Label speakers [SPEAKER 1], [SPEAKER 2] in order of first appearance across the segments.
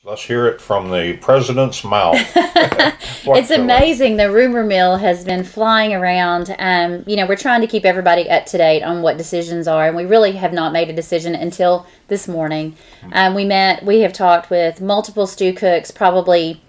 [SPEAKER 1] Let's hear it from the president's mouth.
[SPEAKER 2] It's amazing. The rumor mill has been flying around. We're trying to keep everybody up to date on what decisions are, and we really have not made a decision until this morning. We have talked with multiple stew cooks, probably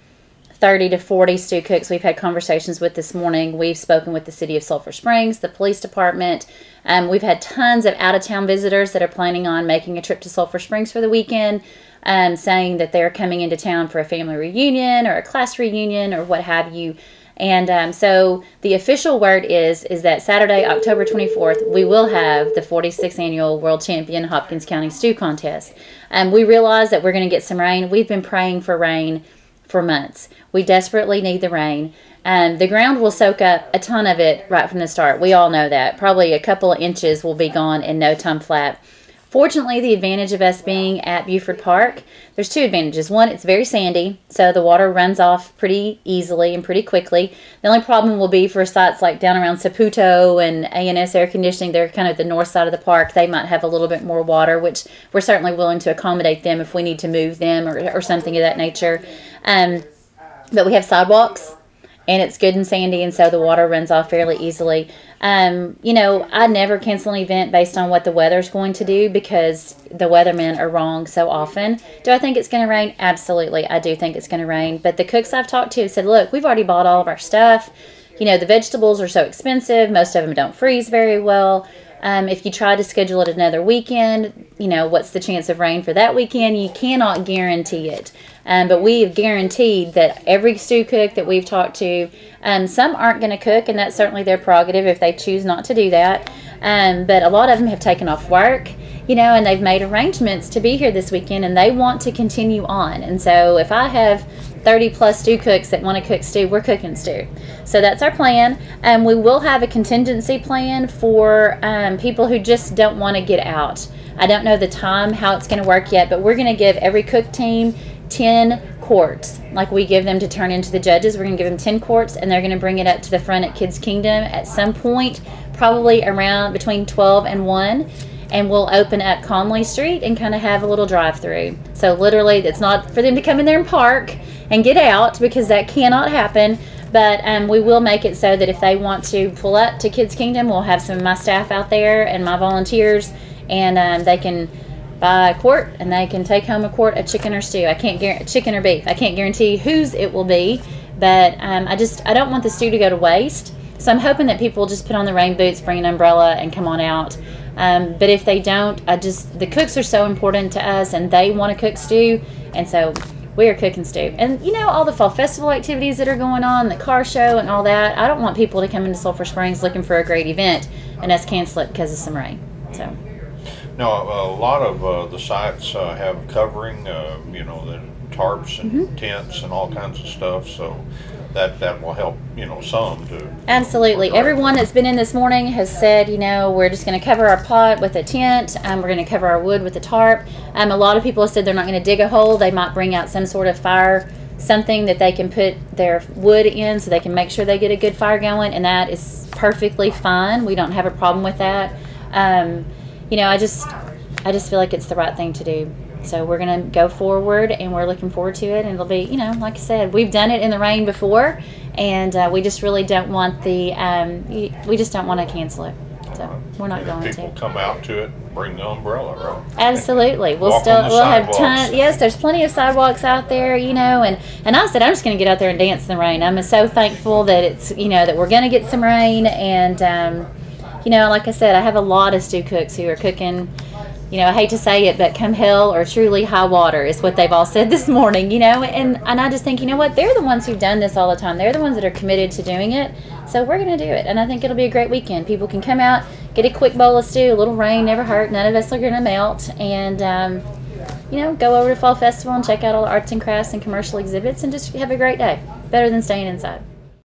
[SPEAKER 2] 30 to 40 stew cooks we've had conversations with this morning. We've spoken with the city of Sulphur Springs, the police department. We've had tons of out-of-town visitors that are planning on making a trip to Sulphur Springs for the weekend, saying that they're coming into town for a family reunion or a class reunion or what have you. And so the official word is that Saturday, October 24th, we will have the 46th Annual World Champion Hopkins County Stew Contest. We realize that we're going to get some rain. We've been praying for rain for months. We desperately need the rain. The ground will soak up a ton of it right from the start. We all know that. Probably a couple of inches will be gone in no time flat. Fortunately, the advantage of us being at Buford Park, there's two advantages. One, it's very sandy, so the water runs off pretty easily and pretty quickly. The only problem will be for sites like down around Saputo and A&S Air Conditioning. They're kind of the north side of the park. They might have a little bit more water, which we're certainly willing to accommodate them if we need to move them or something of that nature. But we have sidewalks, and it's good and sandy, and so the water runs off fairly easily. I never cancel an event based on what the weather's going to do because the weathermen are wrong so often. Do I think it's going to rain? Absolutely. I do think it's going to rain. But the cooks I've talked to have said, look, we've already bought all of our stuff. The vegetables are so expensive. Most of them don't freeze very well. If you try to schedule it another weekend, what's the chance of rain for that weekend? You cannot guarantee it. But we have guaranteed that every stew cook that we've talked to, some aren't going to cook, and that's certainly their prerogative if they choose not to do that. But a lot of them have taken off work, and they've made arrangements to be here this weekend, and they want to continue on. And so if I have 30 plus stew cooks that want to cook stew, we're cooking stew. So that's our plan. We will have a contingency plan for people who just don't want to get out. I don't know the time, how it's going to work yet, but we're going to give every cook team 10 quarts, like we give them to turn into the judges. We're going to give them 10 quarts, and they're going to bring it up to the front at Kids Kingdom at some point, probably around between 12 and 1. And we'll open up Conley Street and kind of have a little drive-through. So literally, it's not for them to come in there and park and get out, because that cannot happen. But we will make it so that if they want to pull up to Kids Kingdom, we'll have some of my staff out there and my volunteers, and they can buy a quart and they can take home a quart of chicken or stew. I can't guarantee chicken or beef. I can't guarantee whose it will be, but I don't want the stew to go to waste. So I'm hoping that people will just put on the rain boots, bring an umbrella, and come on out. But if they don't, the cooks are so important to us, and they want to cook stew, and so we are cooking stew. And all the fall festival activities that are going on, the car show and all that, I don't want people to come into Sulphur Springs looking for a great event and us cancel it because of some rain. So.
[SPEAKER 1] Now, a lot of the sites have covering, the tarps and tents and all kinds of stuff, so that will help, some to...
[SPEAKER 2] Absolutely. Everyone that's been in this morning has said, we're just going to cover our pot with a tent, we're going to cover our wood with a tarp. A lot of people have said they're not going to dig a hole. They might bring out some sort of fire, something that they can put their wood in so they can make sure they get a good fire going, and that is perfectly fine. We don't have a problem with that. I just feel like it's the right thing to do. So we're going to go forward, and we're looking forward to it. And it'll be, like I said, we've done it in the rain before, and we just really don't want we just don't want to cancel it. So we're not going to.
[SPEAKER 1] People come out to it, bring the umbrella, right?
[SPEAKER 2] Absolutely. We'll have tons. Yes, there's plenty of sidewalks out there, and I said I'm just going to get out there and dance in the rain. I'm so thankful that it's, that we're going to get some rain, and like I said, I have a lot of stew cooks who are cooking. I hate to say it, but come hell or truly high water is what they've all said this morning, and I just think, they're the ones who've done this all the time. They're the ones that are committed to doing it. So we're going to do it. And I think it'll be a great weekend. People can come out, get a quick bowl of stew, a little rain, never hurt. None of us are going to melt. And, go over to Fall Festival and check out all the arts and crafts and commercial exhibits and just have a great day. Better than staying inside.